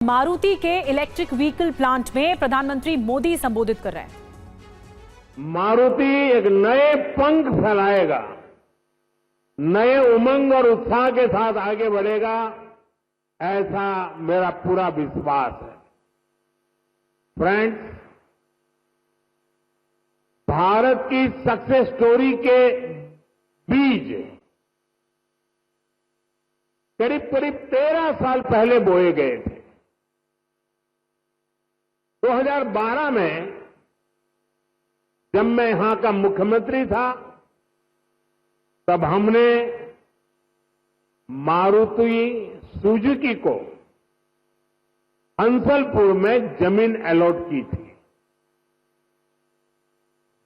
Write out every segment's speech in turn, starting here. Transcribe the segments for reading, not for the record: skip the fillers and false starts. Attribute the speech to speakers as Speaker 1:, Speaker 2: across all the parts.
Speaker 1: मारुति के electric vehicle plant में प्रधानमंत्री मोदी संबोधित कर रहे हैं।
Speaker 2: मारुति एक नए पंख फैलाएगा, नए उमंग और उत्साह के साथ आगे बढ़ेगा, ऐसा मेरा पूरा विश्वास है। फ्रेंड्स, भारत की सक्सेस स्टोरी के बीज करीब करीब 13 साल पहले बोए गए थे। 2012 में जब मैं यहां का मुख्यमंत्री था, तब हमने मारुति सुजुकी को हंसलपुर में जमीन अलॉट की थी।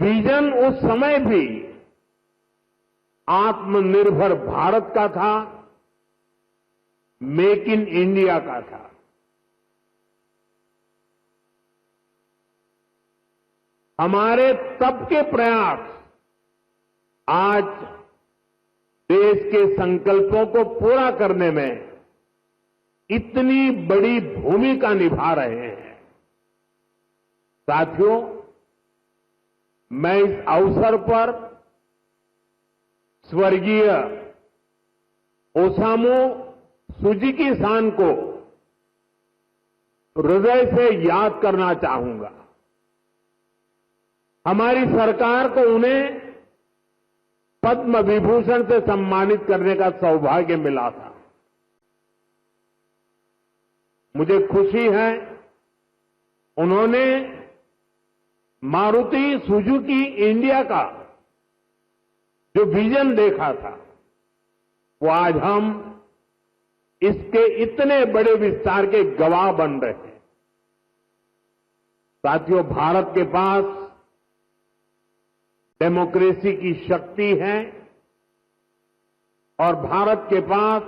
Speaker 2: विजन उस समय भी आत्मनिर्भर भारत का था, मेक इन इंडिया का था। हमारे तब के प्रयास आज देश के संकल्पों को पूरा करने में इतनी बड़ी भूमिका निभा रहे हैं। साथियों, मैं इस अवसर पर स्वर्गीय ओसामू सुजुकी-सान को हृदय से याद करना चाहूंगा। हमारी सरकार को उन्हें पद्म विभूषण से सम्मानित करने का सौभाग्य मिला था। मुझे खुशी है, उन्होंने मारुति सुजुकी इंडिया का जो विजन देखा था, वो आज हम इसके इतने बड़े विस्तार के गवाह बन रहे हैं। साथियों, भारत के पास डेमोक्रेसी की शक्ति है और भारत के पास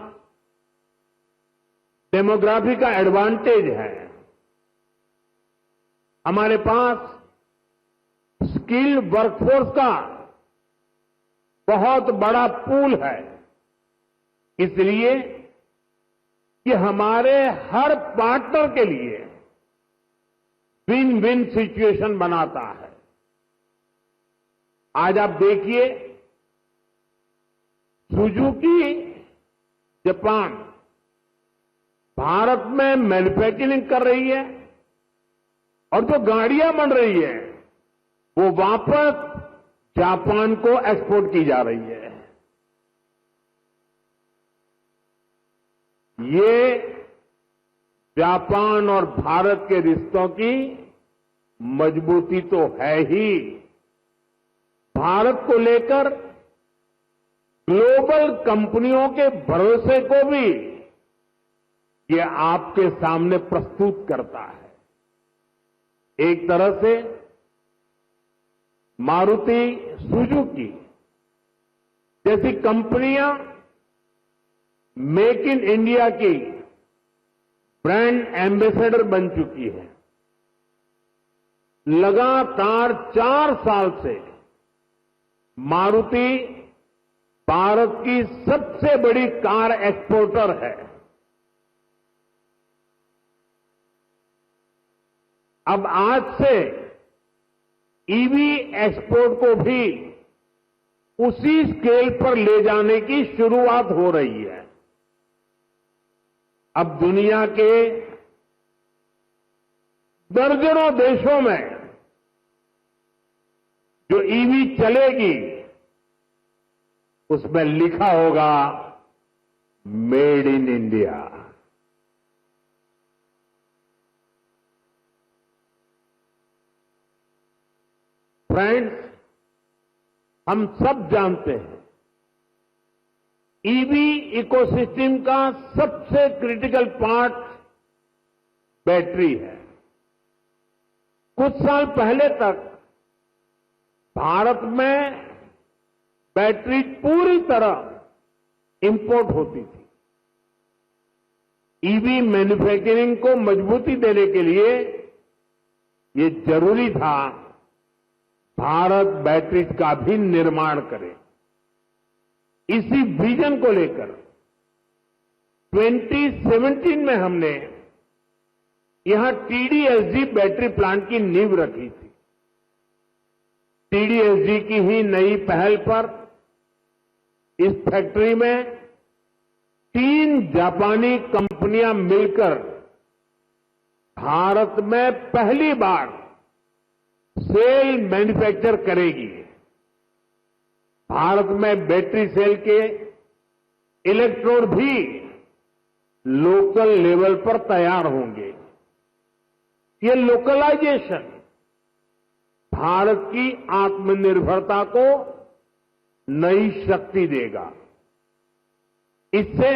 Speaker 2: डेमोग्राफी का एडवांटेज है। हमारे पास स्किल्ड वर्कफोर्स का बहुत बड़ा पूल है। इसलिए कि हमारे हर पार्टनर के लिए विन विन सिचुएशन बनाता है। आज आप देखिए, सुजुकी जापान भारत में मैन्युफैक्चरिंग कर रही है और जो गाड़ियां बन रही है वो वापस जापान को एक्सपोर्ट की जा रही है। ये जापान और भारत के रिश्तों की मजबूती तो है ही, भारत को लेकर ग्लोबल कंपनियों के भरोसे को भी ये आपके सामने प्रस्तुत करता है। एक तरह से मारुति सुजुकी जैसी कंपनियां मेक इन इंडिया की ब्रांड एम्बेसडर बन चुकी है। लगातार 4 साल से मारुति भारत की सबसे बड़ी कार एक्सपोर्टर है। अब आज से ईवी एक्सपोर्ट को भी उसी स्केल पर ले जाने की शुरुआत हो रही है। अब दुनिया के दर्जनों देशों में जो ईवी चलेगी उसमें लिखा होगा मेड इन इंडिया। फ्रेंड्स, हम सब जानते हैं ईवी इकोसिस्टम का सबसे क्रिटिकल पार्ट बैटरी है। कुछ साल पहले तक भारत में बैटरी पूरी तरह इंपोर्ट होती थी। ईवी मैन्युफैक्चरिंग को मजबूती देने के लिए ये जरूरी था भारत बैटरीज का भी निर्माण करे। इसी विजन को लेकर 2017 में हमने यहां टीडीएसजी बैटरी प्लांट की नींव रखी थी। टीडीएसजी की ही नई पहल पर इस फैक्ट्री में 3 जापानी कंपनियां मिलकर भारत में पहली बार सेल मैन्युफैक्चर करेगी। भारत में बैटरी सेल के इलेक्ट्रोड भी लोकल लेवल पर तैयार होंगे। ये लोकलाइजेशन भारत की आत्मनिर्भरता को नई शक्ति देगा। इससे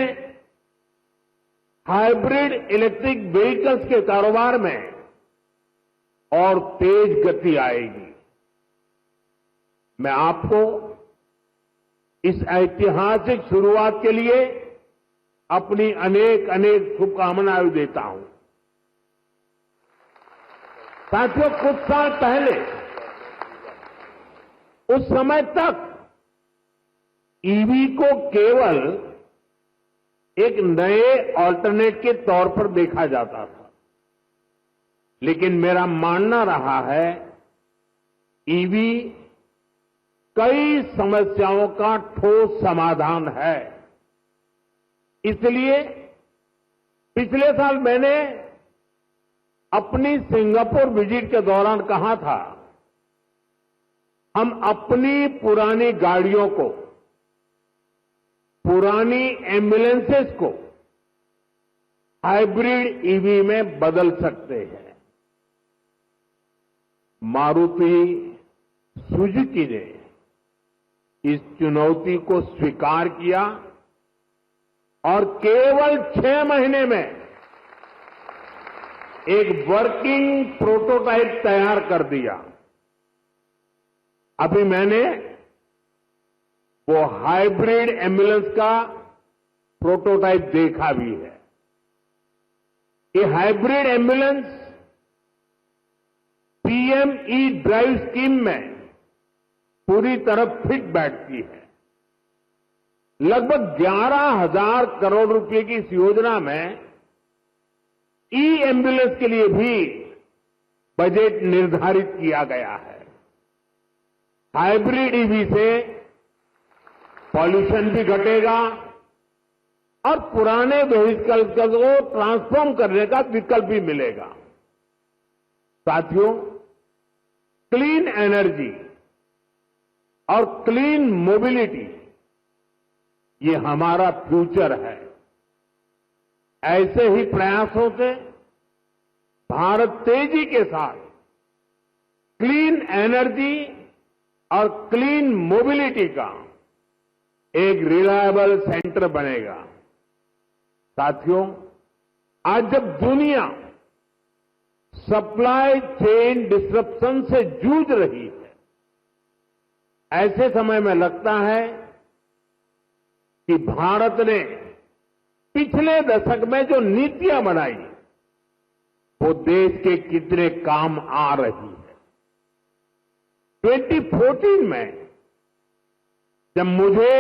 Speaker 2: हाइब्रिड इलेक्ट्रिक व्हीकल्स के कारोबार में और तेज गति आएगी। मैं आपको इस ऐतिहासिक शुरुआत के लिए अपनी अनेक अनेक शुभकामनाएं देता हूं। साथियों, कुछ साल पहले उस समय तक ईवी को केवल एक नए ऑल्टरनेट के तौर पर देखा जाता था, लेकिन मेरा मानना रहा है ईवी कई समस्याओं का ठोस समाधान है। इसलिए पिछले साल मैंने अपनी सिंगापुर विजिट के दौरान कहा था, हम अपनी पुरानी गाड़ियों को, पुरानी एम्बुलेंसेस को हाइब्रिड ईवी में बदल सकते हैं। मारुति सुजुकी ने इस चुनौती को स्वीकार किया और केवल 6 महीने में एक वर्किंग प्रोटोटाइप तैयार कर दिया। अभी मैंने वो हाइब्रिड एम्बुलेंस का प्रोटोटाइप देखा भी है। ये hybrid ambulance PM E drive scheme में पूरी तरह फिट बैठती है। लगभग 11,000 करोड़ रुपए की इस योजना में ई एम्बुलेंस के लिए भी बजट निर्धारित किया गया है। हाइब्रिड ईवी से पॉल्यूशन भी घटेगा और पुराने व्हीकल्स को ट्रांसफॉर्म करने का विकल्प भी मिलेगा। साथियों, क्लीन एनर्जी और क्लीन मोबिलिटी ये हमारा फ्यूचर है। ऐसे ही प्रयासों से भारत तेजी के साथ क्लीन एनर्जी और क्लीन मोबिलिटी का एक रिलायबल सेंटर बनेगा। साथियों, आज जब दुनिया सप्लाई चेन डिसरप्शन से जूझ रही है, ऐसे समय में लगता है कि भारत ने पिछले दशक में जो नीतियां बनाई वो देश के कितने काम आ रही है। 2014 में जब मुझे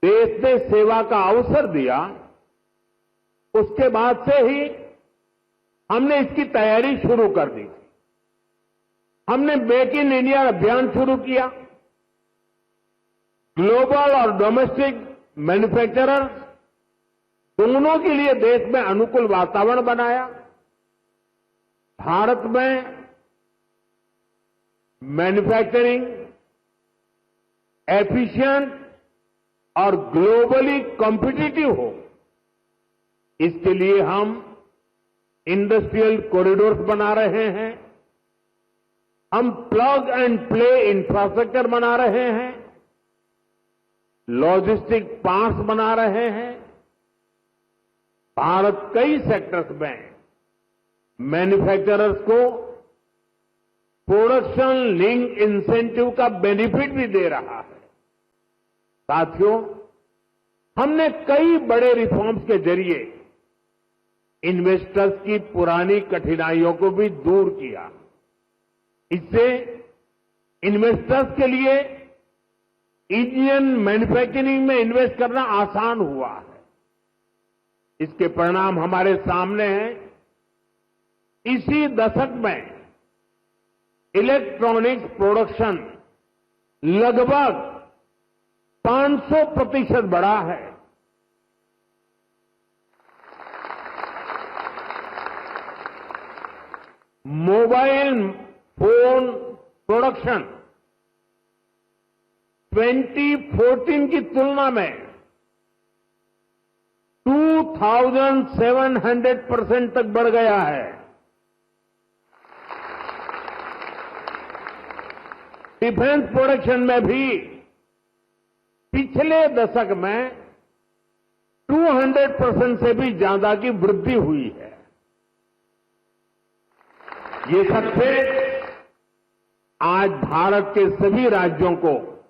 Speaker 2: देश में सेवा का अवसर दिया, उसके बाद से ही हमने इसकी तैयारी शुरू कर दी। हमने मेक इन इंडिया अभियान शुरू किया। ग्लोबल और डोमेस्टिक मैन्युफैक्चरर्स दोनों के लिए देश में अनुकूल वातावरण बनाया। भारत में मैन्युफैक्चरिंग एफिशिएंट और ग्लोबली कॉम्पिटिटिव हो, इसके लिए हम इंडस्ट्रियल कॉरिडोर्स बना रहे हैं। हम प्लग एंड प्ले इंफ्रास्ट्रक्चर बना रहे हैं, लॉजिस्टिक पार्क्स बना रहे हैं। भारत कई सेक्टर्स में मैन्युफैक्चरर्स को प्रोडक्शन लिंक इंसेंटिव का बेनिफिट भी दे रहा है। साथियों, हमने कई बड़े रिफॉर्म्स के जरिए इन्वेस्टर्स की पुरानी कठिनाइयों को भी दूर किया। इससे इन्वेस्टर्स के लिए इंडियन मैन्युफैक्चरिंग में इन्वेस्ट करना आसान हुआ है। इसके परिणाम हमारे सामने हैं। इसी दशक में इलेक्ट्रॉनिक्स प्रोडक्शन लगभग 500% बढ़ा है। मोबाइल फोन प्रोडक्शन 2014 की तुलना में 2700% तक बढ़ गया है। डिफेंस प्रोडक्शन में भी पिछले दशक में 200% से भी ज्यादा की वृद्धि हुई है। ये सक्सेस आज भारत के सभी राज्यों को,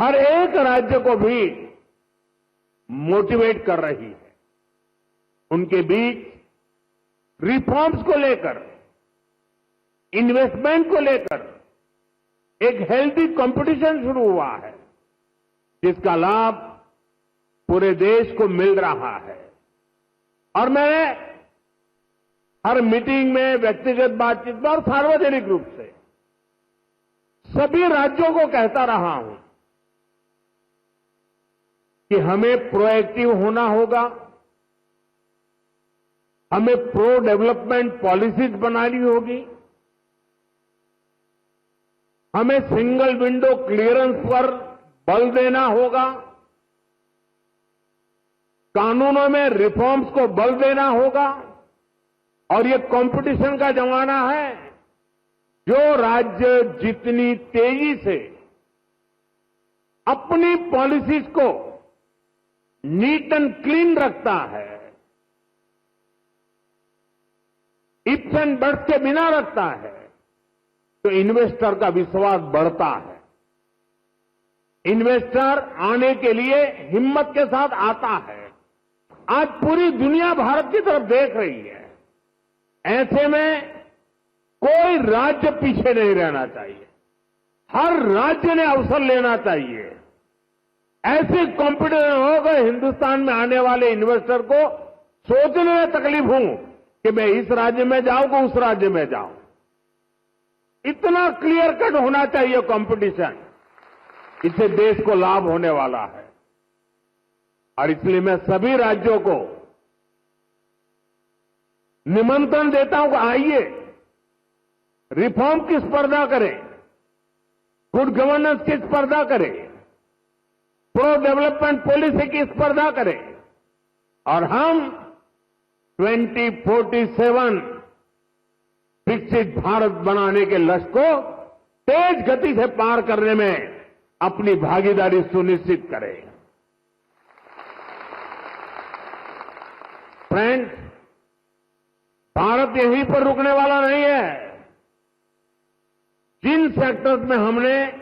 Speaker 2: हर एक राज्य को भी मोटिवेट कर रही है। उनके बीच रिफॉर्म्स को लेकर, इन्वेस्टमेंट को लेकर एक हेल्दी कंपटीशन शुरू हुआ है, जिसका लाभ पूरे देश को मिल रहा है। और मैं हर मीटिंग में, व्यक्तिगत बातचीत में और सार्वजनिक रूप से सभी राज्यों को कहता रहा हूं कि हमें प्रोएक्टिव होना होगा, हमें प्रो डेवलपमेंट पॉलिसीज बनानी होगी, हमें सिंगल विंडो क्लियरेंस पर बल देना होगा, कानूनों में रिफॉर्म्स को बल देना होगा। और ये कंपटीशन का जमाना है। जो राज्य जितनी तेजी से अपनी पॉलिसीज को नीट एंड क्लीन रखता है, इफ्स एंड बट्स के बिना रखता है, तो इन्वेस्टर का विश्वास बढ़ता है। इन्वेस्टर आने के लिए हिम्मत के साथ आता है। आज पूरी दुनिया भारत की तरफ देख रही है। ऐसे में कोई राज्य पीछे नहीं रहना चाहिए। हर राज्य ने अवसर लेना चाहिए। ऐसे कॉम्पिटिशन होगा, हिंदुस्तान में आने वाले इन्वेस्टर को सोचने में तकलीफ हो कि मैं इस राज्य में जाऊं कि उस राज्य में जाऊं। इतना क्लियर कट होना चाहिए कंपटीशन। इससे देश को लाभ होने वाला है। और इसलिए मैं सभी राज्यों को निमंत्रण देता हूं कि आइए, रिफॉर्म की स्पर्धा करें, गुड गवर्नेंस की स्पर्धा करें, प्रो डेवलपमेंट पॉलिसी की स्पर्धा करें और हम 2047 विकसित भारत बनाने के लक्ष्य को तेज गति से पार करने में अपनी भागीदारी सुनिश्चित करें। फ्रेंड्स, भारत यहीं पर रुकने वाला नहीं है। जिन सेक्टर्स में हमने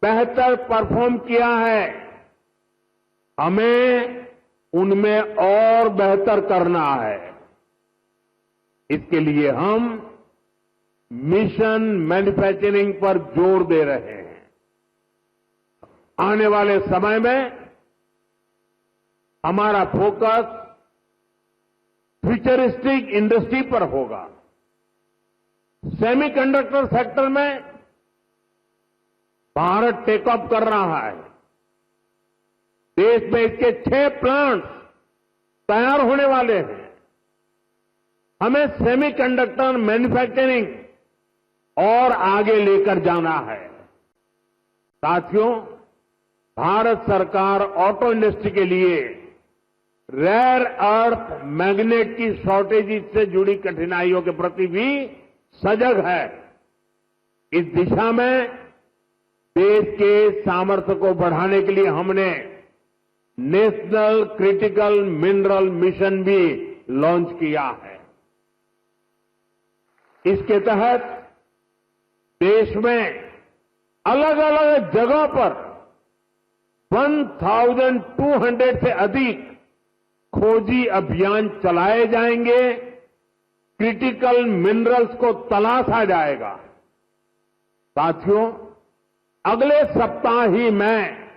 Speaker 2: बेहतर परफॉर्म किया है, हमें उनमें और बेहतर करना है। इसके लिए हम मिशन मैन्युफैक्चरिंग पर जोर दे रहे हैं। आने वाले समय में हमारा फोकस फ्यूचरिस्टिक इंडस्ट्री पर होगा। सेमीकंडक्टर सेक्टर में भारत टेक ऑफ कर रहा है। देश में इसके 6 प्लांट्स तैयार होने वाले हैं। हमें सेमीकंडक्टर मैन्युफैक्चरिंग और आगे लेकर जाना है। साथियों, भारत सरकार ऑटो इंडस्ट्री के लिए रेयर अर्थ मैग्नेट की शॉर्टेज से जुड़ी कठिनाइयों के प्रति भी सजग है। इस दिशा में देश के सामर्थ्य को बढ़ाने के लिए हमने नेशनल क्रिटिकल मिनरल मिशन भी लॉन्च किया है। इसके तहत देश में अलग अलग जगहों पर 1200 से अधिक खोजी अभियान चलाए जाएंगे। क्रिटिकल मिनरल्स को तलाशा जाएगा। साथियों, अगले सप्ताह ही मैं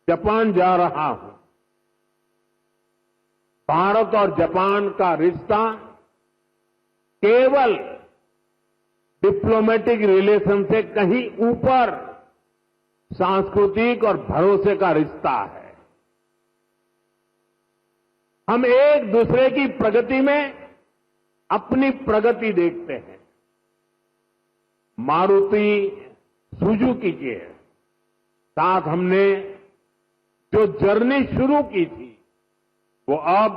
Speaker 2: जापान जा रहा हूं। भारत और जापान का रिश्ता केवल डिप्लोमेटिक रिलेशन से कहीं ऊपर सांस्कृतिक और भरोसे का रिश्ता है। हम एक दूसरे की प्रगति में अपनी प्रगति देखते हैं। मारुति सुजुकी के साथ हमने जो जर्नी शुरू की थी वो अब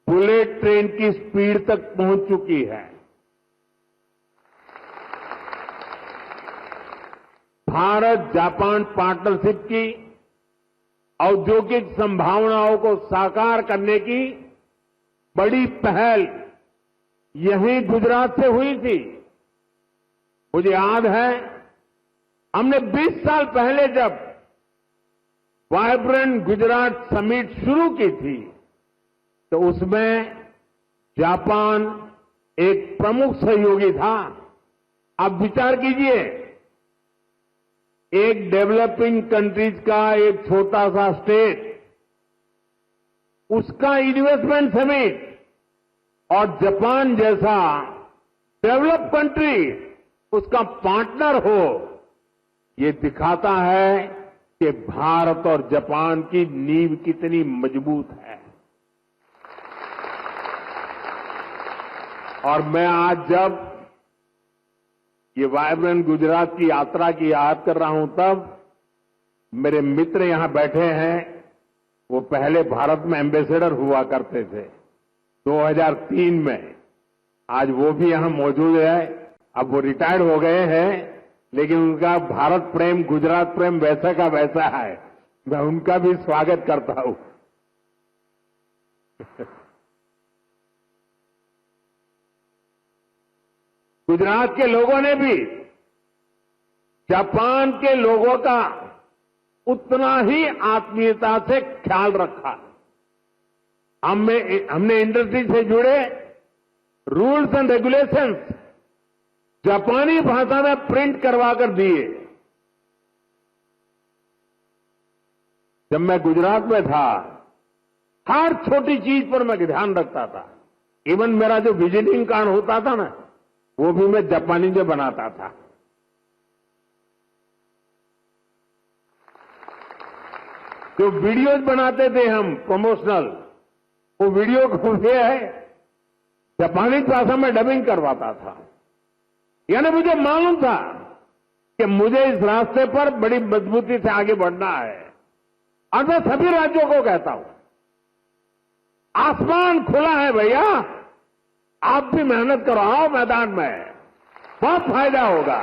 Speaker 2: बुलेट ट्रेन की स्पीड तक पहुंच चुकी है। भारत जापान पार्टनरशिप की औद्योगिक संभावनाओं को साकार करने की बड़ी पहल यहीं गुजरात से हुई थी। मुझे याद है हमने 20 साल पहले जब वाइब्रेंट गुजरात समिट शुरू की थी तो उसमें जापान एक प्रमुख सहयोगी था। आप विचार कीजिए, एक डेवलपिंग कंट्रीज का एक छोटा सा स्टेट, उसका इन्वेस्टमेंट समिट और जापान जैसा डेवलप कंट्री उसका पार्टनर हो, ये दिखाता है कि भारत और जापान की नींव कितनी मजबूत है। और मैं आज जब ये वाइब्रेंट गुजरात की यात्रा की याद कर रहा हूं तब मेरे मित्र यहां बैठे हैं, वो पहले भारत में एम्बेसडर हुआ करते थे 2003 में। आज वो भी यहां मौजूद है। अब वो रिटायर्ड हो गए हैं, लेकिन उनका भारत प्रेम, गुजरात प्रेम वैसा का वैसा है। मैं उनका भी स्वागत करता हूं। गुजरात के लोगों ने भी जापान के लोगों का उतना ही आत्मीयता से ख्याल रखा। हमने इंडस्ट्री से जुड़े रूल्स एंड रेगुलेशंस जापानी भाषा में प्रिंट करवा कर दिए। जब मैं गुजरात में था, हर छोटी चीज पर मैं ध्यान रखता था। इवन मेरा जो विजिटिंग कार्ड होता था ना, वो भी मैं जापानी में बनाता था। जो वीडियोज बनाते थे हम प्रमोशनल, वो वीडियो को जापानी भाषा में डबिंग करवाता था। यानी मुझे मालूम था कि मुझे इस रास्ते पर बड़ी मजबूती से आगे बढ़ना है। और मैं सभी राज्यों को कहता हूं, आसमान खुला है भैया, आप भी मेहनत करो, आओ मैदान में, बहुत फायदा होगा।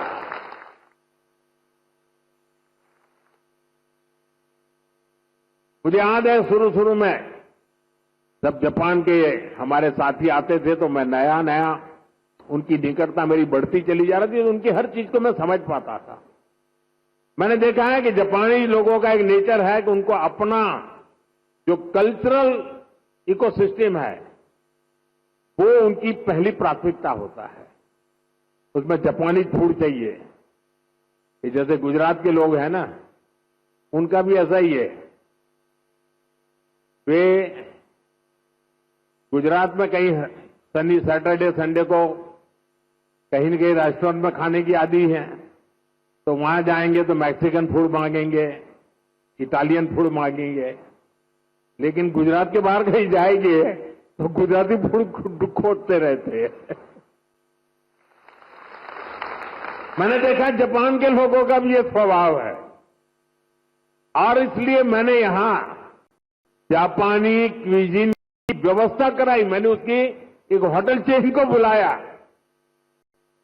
Speaker 2: मुझे याद है शुरू में जब जापान के हमारे साथी आते थे तो मैं नया उनकी निकटता मेरी बढ़ती चली जा रही थी, तो उनकी हर चीज को मैं समझ पाता था। मैंने देखा है कि जापानी लोगों का एक नेचर है कि उनको अपना जो कल्चरल इकोसिस्टम है वो उनकी पहली प्राथमिकता होता है। उसमें जापानी फूड चाहिए। कि जैसे गुजरात के लोग हैं ना, उनका भी ऐसा ही है। वे गुजरात में कहीं सैटरडे संडे को कहीं न कहीं रेस्टोरेंट में खाने की आदी है, तो वहां जाएंगे तो मैक्सिकन फूड मांगेंगे, इटालियन फूड मांगेंगे। लेकिन गुजरात के बाहर कहीं जाएंगे तो गुजराती फूड खोजते रहते हैं। मैंने देखा जापान के लोगों का भी ये स्वभाव है, और इसलिए मैंने यहां जापानी क्विजीन की व्यवस्था कराई। मैंने उसकी एक होटल चेन को बुलाया।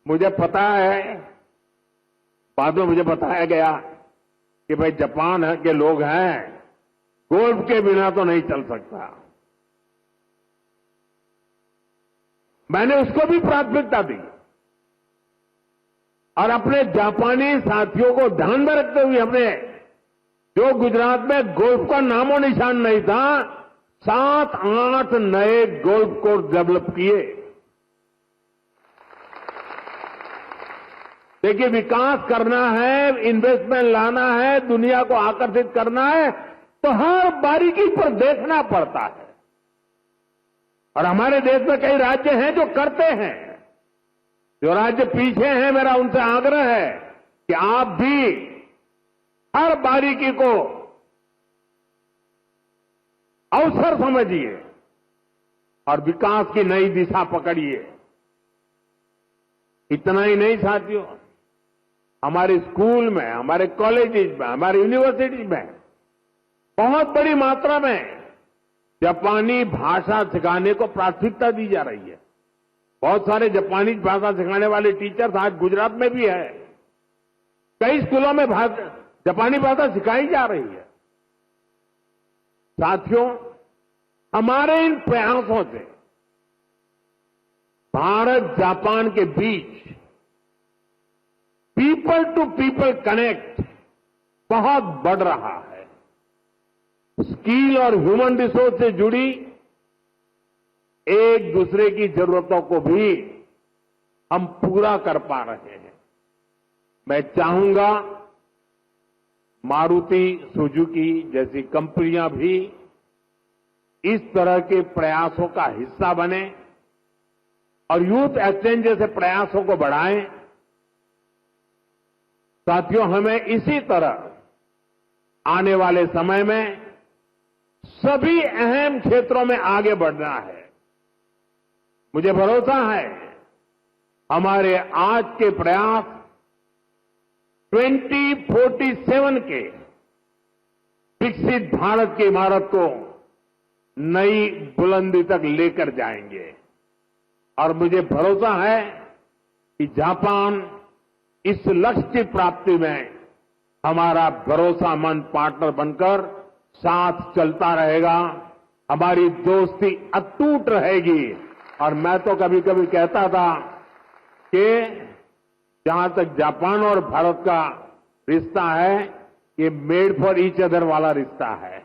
Speaker 2: मुझे पता है, बाद में मुझे बताया गया कि भाई जापान के लोग हैं, गोल्फ के बिना तो नहीं चल सकता। मैंने उसको भी प्राथमिकता दी और अपने जापानी साथियों को ध्यान में रखते हुए हमने, जो गुजरात में गोल्फ का नामो निशान नहीं था, 7-8 नए गोल्फ कोर्स डेवलप किए। देखिए, विकास करना है, इन्वेस्टमेंट लाना है, दुनिया को आकर्षित करना है, तो हर बारीकी पर देखना पड़ता है। और हमारे देश में कई राज्य हैं जो करते हैं। जो राज्य पीछे हैं, मेरा उनसे आग्रह है कि आप भी हर बारीकी को अवसर समझिए और विकास की नई दिशा पकड़िए। इतना ही नहीं साथियों, हमारे स्कूल में, हमारे कॉलेजेस में, हमारी यूनिवर्सिटीज में बहुत बड़ी मात्रा में जापानी भाषा सिखाने को प्राथमिकता दी जा रही है। बहुत सारे जापानी भाषा सिखाने वाले टीचर्स आज गुजरात में भी है। कई स्कूलों में जापानी भाषा सिखाई जा रही है। साथियों, हमारे इन प्रयासों से भारत जापान के बीच पीपल टू पीपल कनेक्ट बहुत बढ़ रहा है। स्किल और ह्यूमन रिसोर्स से जुड़ी एक दूसरे की जरूरतों को भी हम पूरा कर पा रहे हैं। मैं चाहूंगा मारुति सुजुकी जैसी कंपनियां भी इस तरह के प्रयासों का हिस्सा बने और यूथ एक्सचेंज जैसे प्रयासों को बढ़ाएं। साथियों, हमें इसी तरह आने वाले समय में सभी अहम क्षेत्रों में आगे बढ़ना है। मुझे भरोसा है हमारे आज के प्रयास 2047 के विकसित भारत की इमारत को नई बुलंदी तक लेकर जाएंगे और मुझे भरोसा है कि जापान इस लक्ष्य की प्राप्ति में हमारा भरोसामंद पार्टनर बनकर साथ चलता रहेगा। हमारी दोस्ती अटूट रहेगी। और मैं तो कभी कभी कहता था कि जहां तक जापान और भारत का रिश्ता है, ये मेड फॉर ईच अदर वाला रिश्ता है।